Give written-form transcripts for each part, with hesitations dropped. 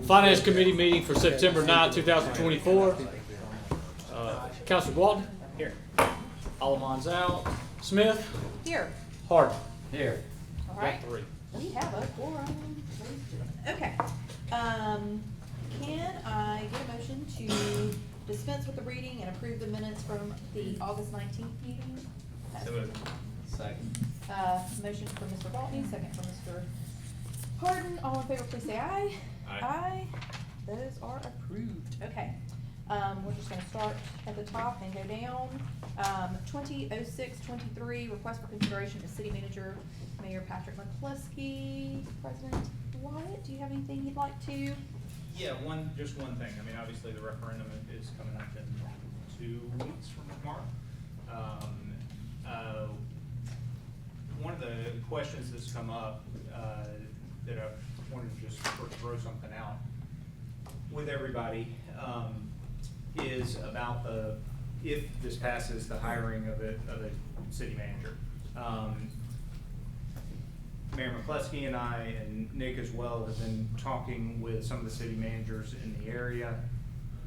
Finance Committee meeting for September 9, 2024. Councilor Walton? Here. Alamon's out. Smith? Here. Hardin? Here. All right. Got 3. We have a quorum. Okay. Can I get a motion to dispense with the reading and approve the minutes from the August 19th meeting? So moved. Second. Motion for Mr. Waltney, second for Mr. Hardin. All in favor, please say aye. Aye. Those are approved. Okay. We're just gonna start at the top and go down. 2006-23, request for consideration to City Manager Mayor Patrick McCluskey. President Wyatt, do you have anything you'd like to? Yeah, just one thing. I mean, obviously the referendum is coming up in 2 weeks from tomorrow. One of the questions that's come up that I wanted to just sort of throw something out with everybody is about if this passes, the hiring of a city manager. Mayor McCluskey and I and Nick as well have been talking with some of the city managers in the area.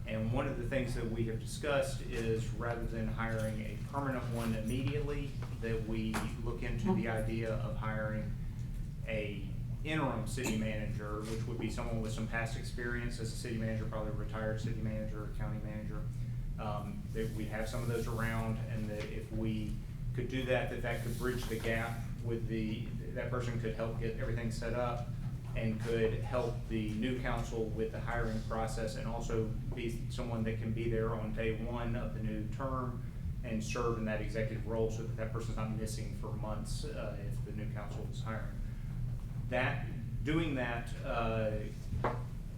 And one of the things that we have discussed is rather than hiring a permanent one immediately, that we look into the idea of hiring a interim city manager, which would be someone with some past experience as a city manager, probably a retired city manager or county manager. That we have some of those around, and that if we could do that, that could bridge the gap with that person could help get everything set up and could help the new council with the hiring process, and also be someone that can be there on day one of the new term and serve in that executive role, so that person's not missing for months if the new council is hiring. Doing that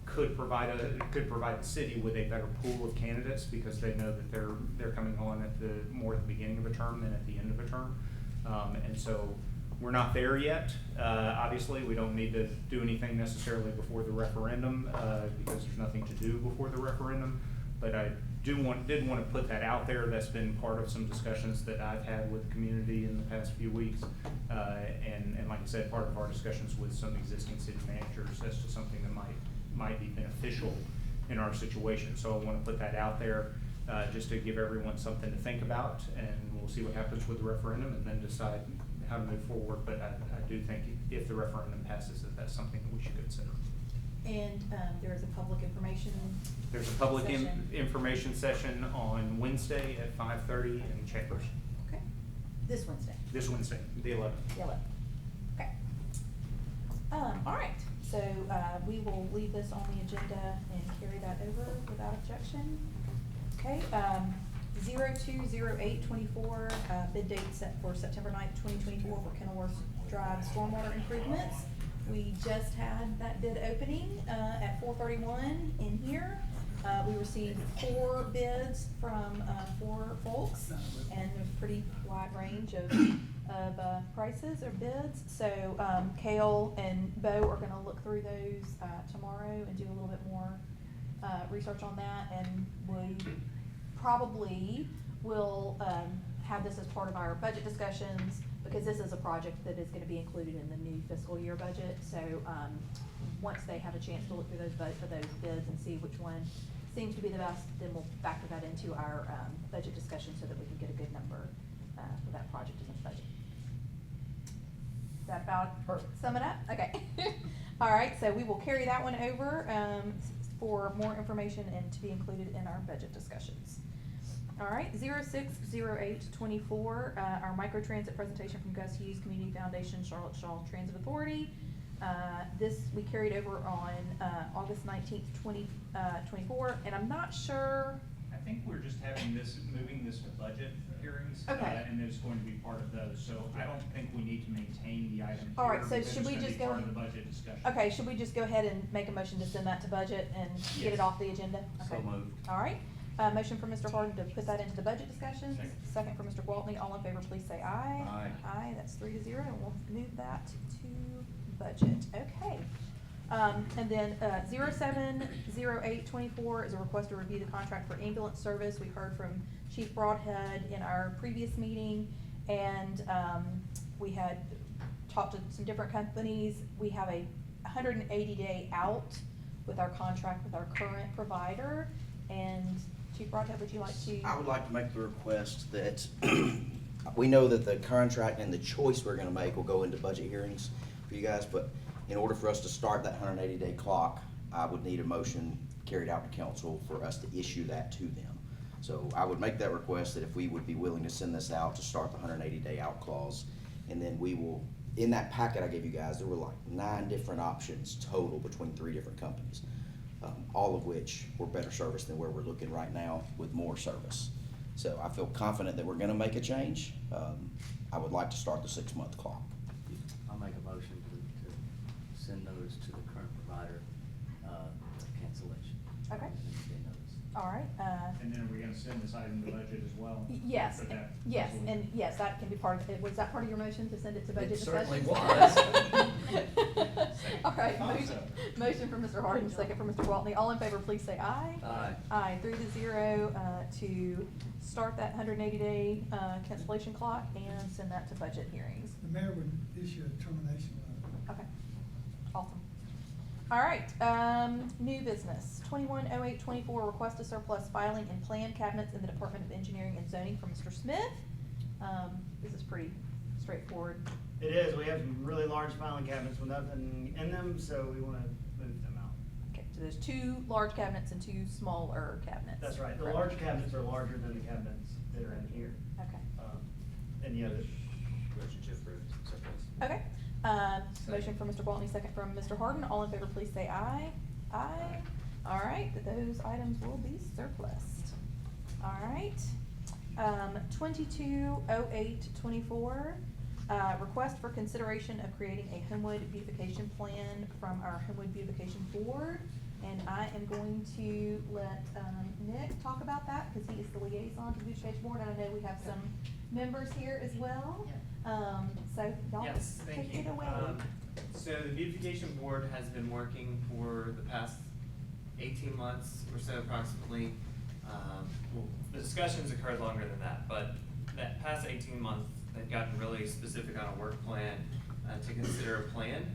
could provide the city with a better pool of candidates, because they know that they're coming on more at the beginning of a term than at the end of a term, and so we're not there yet. Obviously, we don't need to do anything necessarily before the referendum because there's nothing to do before the referendum. But I did want to put that out there. That's been part of some discussions that I've had with the community in the past few weeks, and like I said, part of our discussions with some existing city managers as to something that might be beneficial in our situation. So I want to put that out there just to give everyone something to think about, and we'll see what happens with the referendum and then decide how to move forward. But I do think if the referendum passes, that's something that we should consider. And there is a public information. There's a public information session on Wednesday at 5:30 in Chambers. Okay. This Wednesday. This Wednesday, the 11th. The 11th. Okay. All right. So we will leave this on the agenda and carry that over without objection. Okay. 02/08/24 bid date set for September 9th, 2024 for Kenilworth Drive stormwater improvements. We just had that bid opening at 4:31 in here. We received 4 bids from 4 folks, and there's a pretty wide range of prices or bids. So Kale and Bo are going to look through those tomorrow and do a little bit more research on that, and we probably will have this as part of our budget discussions, because this is a project that is going to be included in the new fiscal year budget. So once they have a chance to look through those bids and see which one seems to be the best, then we'll factor that into our budget discussion so that we can get a good number for that project in the budget. Is that about sum it up? Okay. All right, so we will carry that one over for more information and to be included in our budget discussions. All right, 06/08/24, our microtransit presentation from Gus Hughes Community Foundation, Charlotte Shaw Transit Authority. This we carried over on August 19th, 2024, and I'm not sure. I think we're just moving this to budget hearings. Okay. And it's going to be part of those. So I don't think we need to maintain the item here. All right, so because should we it's just gonna go? be part of the budget discussion. Okay, should we just go ahead and make a motion to send that to budget and get Yes. it off the agenda? So Okay. moved. All right. Motion for Mr. Harden to put that into the budget discussions. Second for Mr. Gwaltney. All in favor, please say aye. Aye. Aye, that's 3-0, and we'll move that to budget. Okay. And then 07/08/24 is a request to review the contract for ambulance service. We heard from Chief Broadhead in our previous meeting, and we had talked to some different companies. We have a 180-day out with our contract with our current provider. And Chief Broadhead, would you like to? I would like to make the request that, we know that the contract and the choice we're gonna make will go into budget hearings for you guys, but in order for us to start that 180-day clock, I would need a motion carried out to council for us to issue that to them. So I would make that request that if we would be willing to send this out to start the 180-day out clause, and then we will, in that packet I gave you guys, there were like 9 different options total between 3 different companies, all of which were better service than where we're looking right now with more service. So I feel confident that we're gonna make a change. I would like to start the 6-month clock. I'll make a motion to send those to the current provider, cancellation. Okay. And then they notice. All right, And then are we gonna send this item to budget as well? yes, For that yes, resolution? and yes, that can be part of it. Was that part of your motion to send it to budget It discussion? certainly was. All right, Thought motion, so. motion from Mr. Harden, second from Mr. Waltney. All in favor, please say aye. Aye. Aye, 3-0, to start that 180-day, cancellation clock and send that to budget hearings. The mayor would issue a termination letter. Okay, awesome. All right, new business, 210824, request to surplus filing and plan cabinets in the Department of Engineering and Zoning from Mr. Smith. This is pretty straightforward. It is, we have some really large filing cabinets with nothing in them, so we wanna move them out. Okay, so there's 2 large cabinets and 2 smaller cabinets. That's right, the correct? large cabinets are larger than the cabinets that are in here. Okay, And yeah, Motion to approve, surplus. okay. Motion from Mr. Waltney, second from Mr. Harden. All in favor, please say aye. Aye. All right, that those items will be surplused. All right. 220824, request for consideration of creating a Homewood beautification plan from our Homewood Beautification Board. And I am going to let, Nick talk about that, because he is the liaison to the Beautification Board, and I know we have some members here as well. So y'all Yes, take thank it you. away. So the Beautification Board has been working for the past 18 months or so approximately. Well, the discussions occurred longer than that, but that past 18 months, they've gotten really specific on a work plan to consider a plan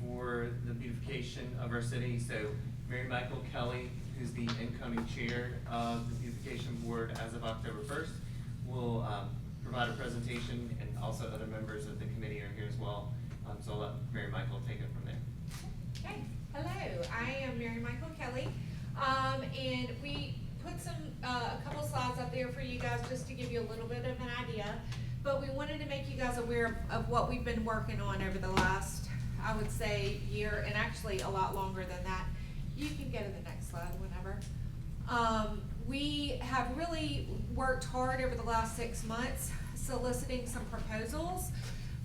for the beautification of our city. So Mary Michael Kelly, who's the incoming chair of the Beautification Board as of October 1st, will provide a presentation, and also other members of the committee are here as well. So I'll let Mary Michael take it from there. Okay, hello, I am Mary Michael Kelly, and we put a couple slides up there for you guys just to give you a little bit of an idea, but we wanted to make you guys aware of what we've been working on over the last, I would say, year, and actually a lot longer than that. You can go to the next slide whenever. We have really worked hard over the last 6 months soliciting some proposals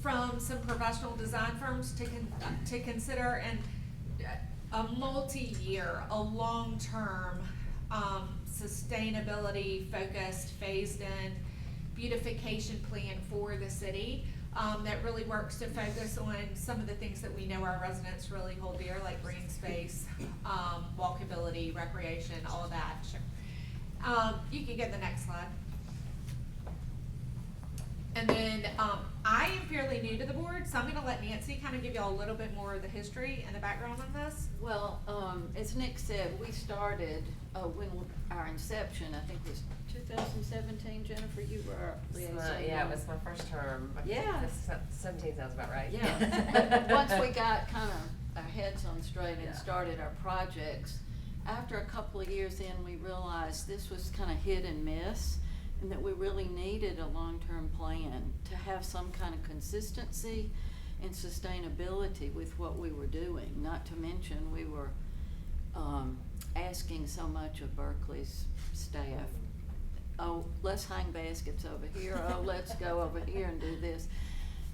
from some professional design firms to consider and a multi-year, a long-term, sustainability focused, phased in beautification plan for the city that really works to focus on some of the things that we know our residents really hold dear, like green space, walkability, recreation, all of that. Sure. You can get the next slide. And then I am fairly new to the board, so I'm gonna let Nancy kind of give y'all a little bit more of the history and the background on this. Well, as Nick said, we started, when our inception, I think was 2017, Jennifer, you were our liaison. Yeah, it was my first term. Yeah. 17 sounds about right. Yeah. Once we got kind of our heads on straight Yeah. and started our projects, after a couple of years in, we realized this was kind of hit and miss, and that we really needed a long-term plan to have some kind of consistency and sustainability with what we were doing. Not to mention, we were asking so much of Berkeley's staff. Oh, let's hang baskets over here. Oh, let's go over here and do this.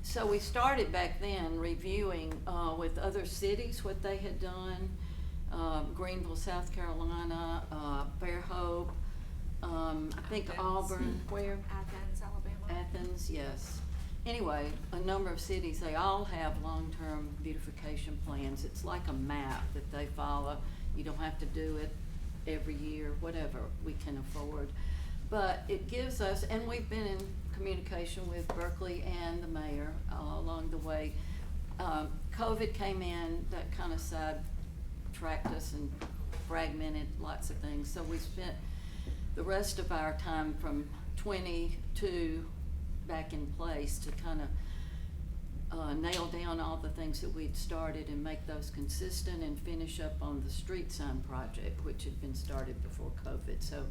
So we started back then reviewing with other cities what they had done. Greenville, South Carolina, Fairhope, I think Athens. Auburn, where? Athens, Alabama. Athens, yes. Anyway, a number of cities, they all have long-term beautification plans. It's like a map that they follow. You don't have to do it every year, whatever we can afford. But it gives us, and we've been in communication with Berkeley and the mayor along the way. COVID came in, that kind of tracked us and fragmented lots of things. So we spent the rest of our time from 22 back in place to kind of nail down all the things that we'd started and make those consistent and finish up on the street sign project, which had been started before COVID. So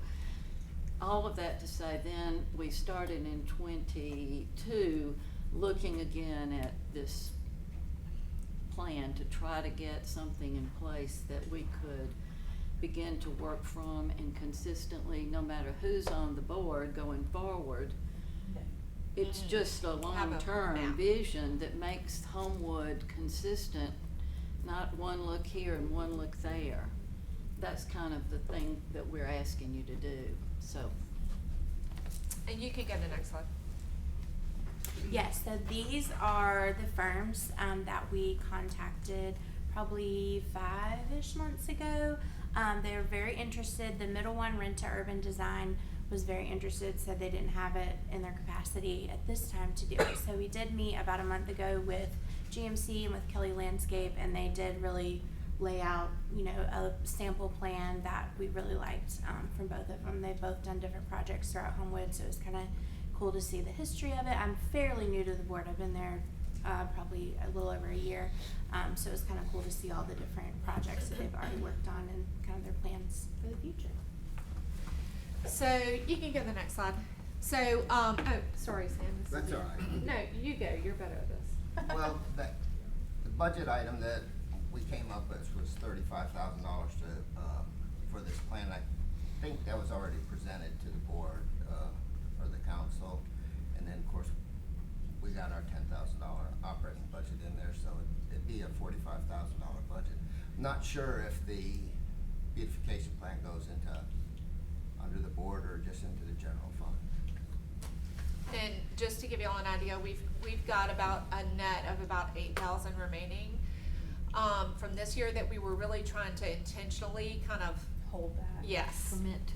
all of that to say, then we started in 22 looking again at this plan to try to get something in place that we could begin to work from and consistently, no matter who's on the board going forward. It's just a Have a long-term map. vision that makes Homewood consistent, not one look here and one look there. That's kind of the thing that we're asking you to do, so. And you can go to the next slide. Yes, so these are the firms that we contacted probably 5-ish months ago. They were very interested. The middle one, Renta Urban Design, was very interested, said they didn't have it in their capacity at this time to do it. So we did meet about a month ago with GMC and with Kelly Landscape, and they did really lay out, you know, a sample plan that we really liked from both of them. They've both done different projects throughout Homewood, so it was kind of cool to see the history of it. I'm fairly new to the board. I've been there probably a little over a year, so it was kind of cool to see all the different projects that they've already worked on and kind of their plans for the future. So you can go to the next slide. So, oh, sorry, Sam. This That's is you. all right. No, you go. You're better at this. Well, the budget item that we came up with was $35,000 to, for this plan. I think that was already presented to the board, or the council. And then, of course, we got our $10,000 operating budget in there, so it'd be a $45,000 budget. Not sure if the beautification plan goes into, under the board or just into the general fund. And just to give you all an idea, we've got about a net of about 8,000 remaining from this year that we were really trying to intentionally kind of Hold that. yes. Commit to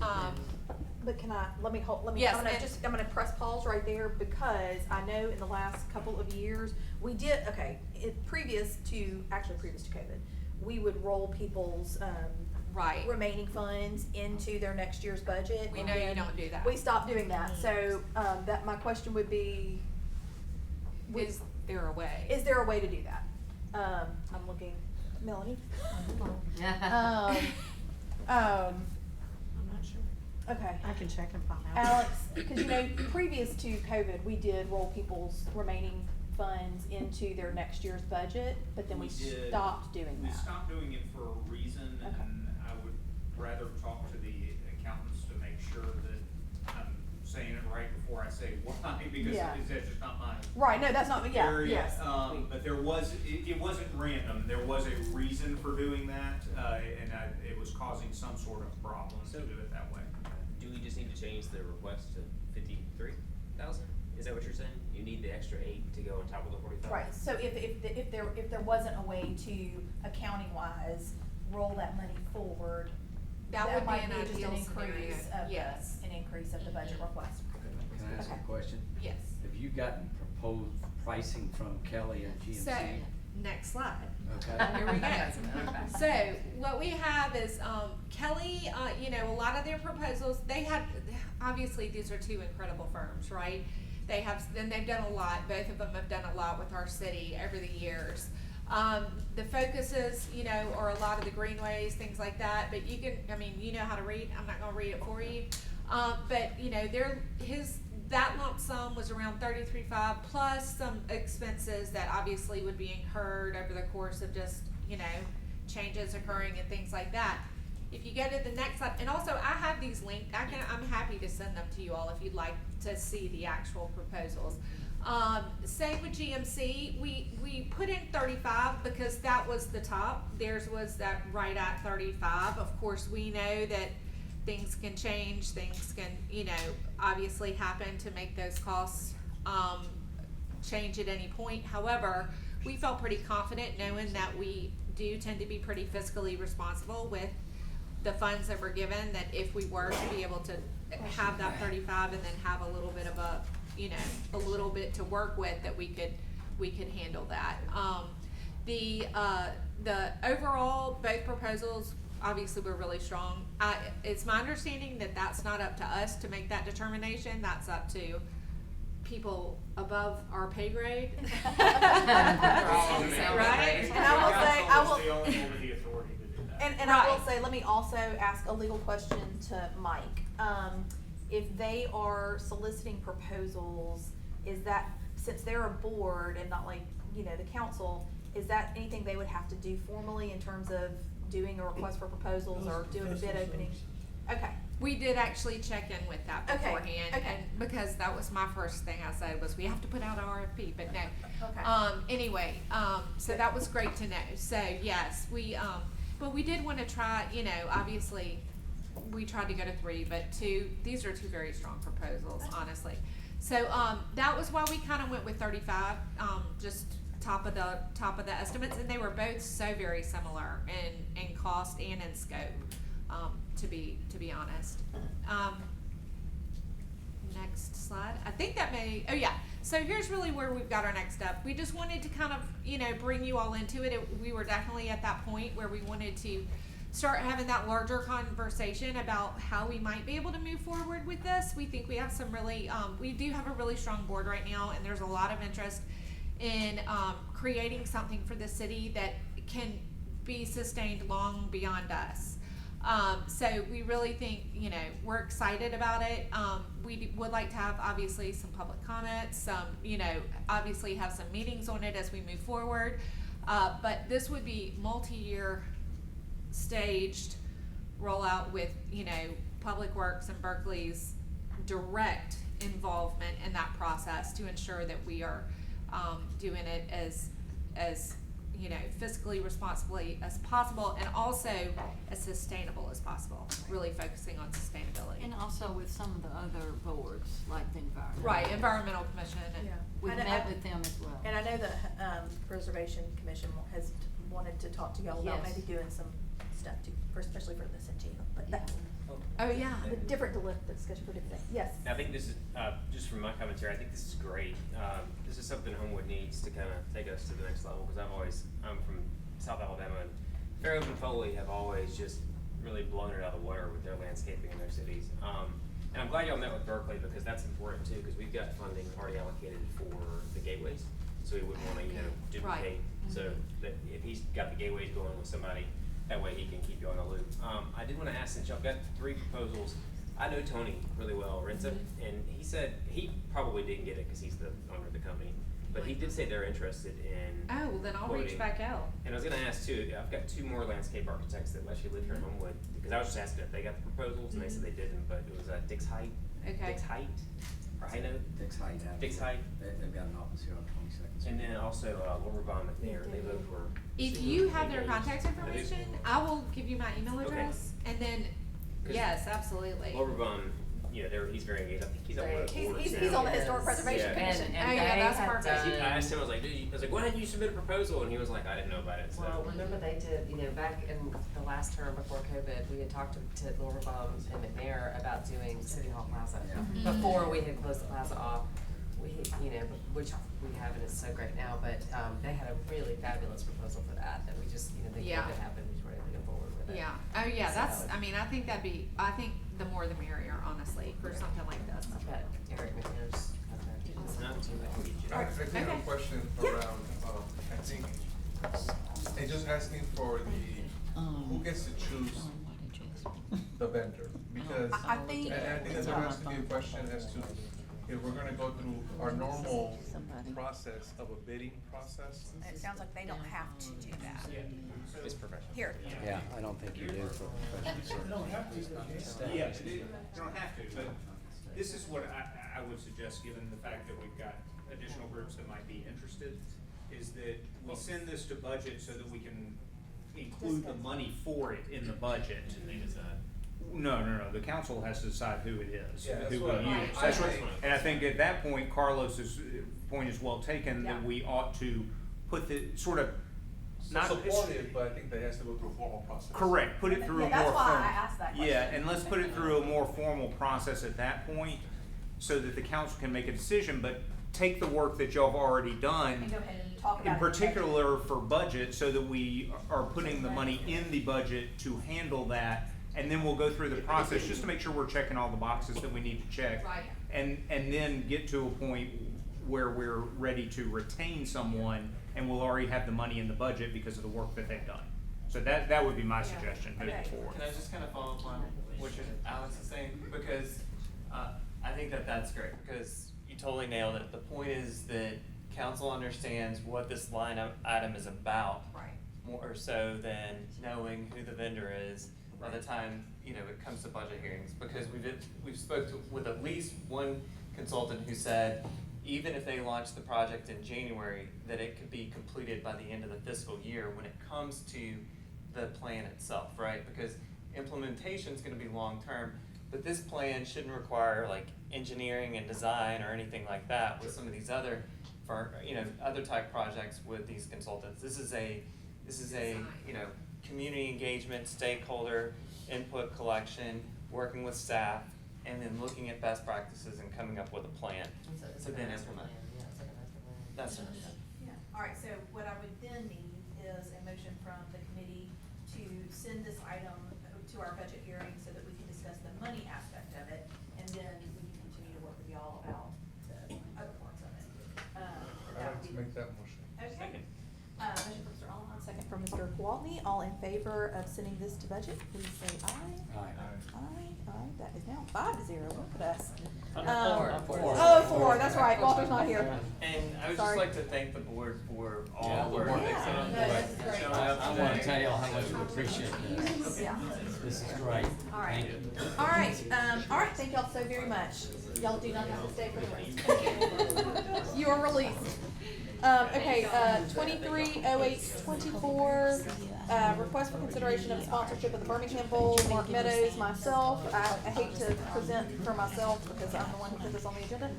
But let me, Yes, I'm gonna press pause right there, because I know in the last couple of years, we did, previous to COVID, we would roll people's, Right. remaining funds into their next year's budget. We and know you then don't do that. We stopped doing that, so, that, my question would be, Is there a way? is there a way to do that? I'm looking, Melanie? I'm not sure. Okay. I can check and find out. Alex, because you know, previous to COVID, we did roll people's remaining funds into their next year's budget, but then we did. stopped doing We that. stopped doing it for a reason, Okay. and I would rather talk to the accountants to make sure that I'm saying it right before I say why, because Yeah. that's just not mine. Right, no, that's not, yeah, area. yes. But there was, it wasn't random, there was a reason for doing that, and it was causing some sort of problem to do it that way. Do we just need to change the request to 53,000? Is that what you're saying? You need the extra 8 to go on top of the 45? Right, so if there wasn't a way to, accounting wise, roll that money forward, That would be might an just ideal scenario. increase of Yes. an increase of the budget request. Can I ask Okay. a question? Yes. Have you gotten proposed pricing from Kelly and GMC? So, next slide. Okay. Here we go. So, what we have is, Kelly, you know, a lot of their proposals, they had, obviously, these are two incredible firms, right? They have, and they've done a lot, both of them have done a lot with our city over the years. The focuses, you know, are a lot of the greenways, things like that, but you can, I mean, you know how to read, I'm not gonna read it for you. But, you know, that lump sum was around 33.5 plus some expenses that obviously would be incurred over the course of just, you know, changes occurring and things like that. If you go to the next slide, and also I have these linked, I'm happy to send them to you all if you'd like to see the actual proposals. Same with GMC, we put in 35 because that was the top. Theirs was that right at 35. Of course, we know that things can change, things can, you know, obviously happen to make those costs change at any point. However, we felt pretty confident knowing that we do tend to be pretty fiscally responsible with the funds that were given, that if we were to be able to have that 35 and then have a little bit of a, you know, a little bit to work with, that we could handle that. the overall, both proposals obviously were really strong. It's my understanding that that's not up to us to make that determination, that's up to people above our pay grade. Right? And I will say, I will. The only one with the authority to do that. And I will Right. say, let me also ask a legal question to Mike. If they are soliciting proposals, is that, since they're a board and not like, you know, the council, is that anything they would have to do formally in terms of doing a request for proposals or doing a bid opening? Okay. We did actually check in with that Okay, beforehand, okay. and because that was my first thing I said was we have to put out an RFP, but no. Okay. Anyway, so that was great to know. So yes, but we did want to try, you know, obviously, we tried to go to 3, but these are 2 very strong proposals, honestly. So, that was why we kind of went with 35, just top of the estimates, and they were both so very similar in cost and in scope, to be honest. Next slide. I think that oh yeah. So here's really where we've got our next step. We just wanted to kind of, you know, bring you all into it. We were definitely at that point where we wanted to start having that larger conversation about how we might be able to move forward with this. We think we have some really, we do have a really strong board right now, and there's a lot of interest in creating something for the city that can be sustained long beyond us. So we really think, you know, we're excited about it. We would like to have obviously some public comments, you know, obviously have some meetings on it as we move forward. But this would be multi-year staged rollout with, you know, Public Works and Berkeley's direct involvement in that process to ensure that we are doing it as you know, fiscally responsibly as possible, and also as sustainable as possible, really focusing on sustainability. And also with some of the other boards, like the environment. Right, Environmental Commission, and We met with them as well. And I know the Preservation Commission has wanted to talk to y'all about Yes. maybe doing some stuff too, especially for the Centennial, but that's oh yeah, a different discussion for different things. Yes. I think this is, just from my commentary, I think this is great. This is something Homewood needs to kind of take us to the next level, because I'm from South Alabama, and Fairhope and Foley have always just really blown it out of the water with their landscaping in their cities. And I'm glad y'all met with Berkeley, because that's important too, because we've got funding already allocated for the gateways, so we wouldn't want to, you know, duplicate. So that if he's got the gateways going with somebody, that way he can keep you on the loop. I did want to ask, since y'all got 3 proposals, I know Tony really well, Renza, and he said he probably didn't get it because he's the owner of the company, but he did say they're interested in oh, well then I'll reach quoting. back out. And I was gonna ask too, I've got 2 more landscape architects that actually live here in Homewood, because I was just asking if they got the proposals, and they said they didn't, but it was Dick's Height, Okay. Dick's Height, or High Note, Dick's Height. Dick's Height, They've got an office here on 22nd Street. and then also Laura Von McNair, they both were. If super you have their engaged. contact information, I will give you my email Okay. address, and then, 'Cause yes, absolutely. Laura Von, you know, he's very engaged. I think he's on one of the boards He's now. on the Historic Yes. Preservation Yeah. Commission. Oh, yeah, they that's had perfect. I asked him, I was like, dude, I was like, why didn't you submit a proposal? And he was like, I didn't know about it, so. Well, remember they did, you know, back in the last term before COVID, we had talked to Laura Baum and McNair about doing City Hall Plaza. Yeah. Mhm. Before we had closed the plaza off, you know, which we have and it's so great now, but, they had a really fabulous proposal for that we just, you know, they Yeah. COVID happened, we weren't able to go forward with it. Yeah, oh yeah, that's, So- I mean, I think I think the more the merrier, honestly, for something like this. I bet Eric McNair's got that. It's not too bad. I can get you. I think I have Okay. a question around, I think, they just asking for who gets to choose the vendor? Because, I think. and I think that there has to be a question as to if we're gonna go through our normal process of a bidding process. It sounds like they don't have to do that. It's professional. Here. Yeah, I don't think you do for professional You don't have to, Yeah, you don't have to, but this is what I would suggest, given the fact that we've got additional groups that might be interested, is that we send this to budget so that we can include the money for it in the budget. And they decide. No, the council has to decide who it is, Yeah, that's who what we I- use. I That's what- think- And I think at that point, Carlos's point is well taken, Yeah. that we ought to put the, sort of, not. Support it, but I think that has to go through a formal process. Correct, put it through a Yeah, more that's formal. why I asked that question. Yeah, and let's put it through a more formal process at that point, so that the council can make a decision, but take the work that y'all have already done. And go ahead and talk about it. In particular for budget, so that we are putting the money in the budget to handle that. And then we'll go through the process just to make sure we're checking all the boxes that we need to check. Right. And then get to a point where we're ready to retain someone and we'll already have the money in the budget because of the work that they've done. So that would be my suggestion moving Okay. forward. Can I just kind of follow up on what Alex is saying? Because I think that that's great, because you totally nailed it. The point is that council understands what this line item is about. Right. More so than knowing who the vendor is by the time, you know, it comes to budget hearings. Because we've spoke with at least one consultant who said, even if they launch the project in January, that it could be completed by the end of the fiscal year when it comes to the plan itself, right? Because implementation's gonna be long-term, but this plan shouldn't require like engineering and design or anything like that with some of these other, other type projects with these consultants. This is a, you know, community engagement, stakeholder input collection, working with staff, and then looking at best practices and coming up with a plan to then implement. That's it. Yeah, all right, so what I would then need is a motion from the committee to send this item to our budget hearing so that we can discuss the money aspect of it, and then we can continue to work with y'all about the other parts of it. But I'd that like would to be- make that motion. Okay. Motion from Mr. Allen, second from Mr. Gwaltney, all in favor of sending this to budget, please say aye. Aye, that is now 5-0, look at us. Oh, 4, that's right, Walter's not here. And I would Sorry. just like to thank the board for all Yeah, the the work board. that's done. Yeah, this is great. Showing up I wanna today. tell y'all how much we appreciate this. Yeah. This is great. All right. Thank you. All right, thank y'all so very much. Y'all do not have to stay for the rest. You are released. Okay, 230824, request for consideration of sponsorship of the Birmingham Bowl, Mark Meadows, myself. I hate to present for myself because I'm the one who put this on the agenda.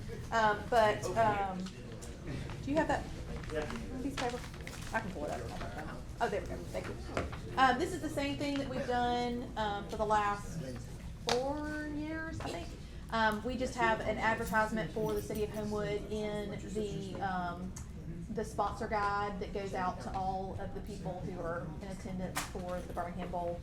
Do you have that piece of paper? I can pull it up. Oh, there we go, thank you. This is the same thing that we've done, for the last 4 years, I think. We just have an advertisement for the city of Homewood in the sponsor guide that goes out to all of the people who are in attendance for the Birmingham Bowl.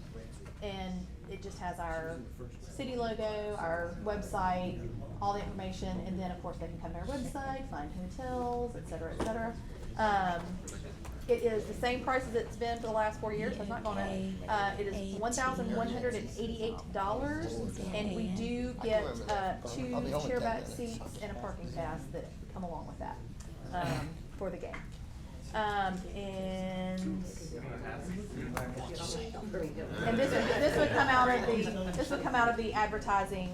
And it just has our city logo, our website, all the information, and then of course they can come to our website, find hotels, et cetera, et cetera. It is the same price as it's been for the last 4 years, so it's not gonna, it is $1,188, and we do get, 2 chairback seats and a parking pass that come along with that, for the game. And this would come out of the advertising,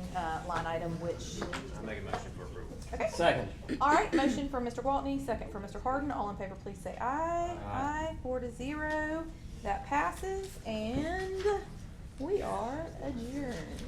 line item, which. I'll make a motion for approval. Okay. Second. All right, motion for Mr. Gwaltney, second for Mr. Harden. All in favor, please say aye. Aye. 4-0. That passes, and we are adjourned.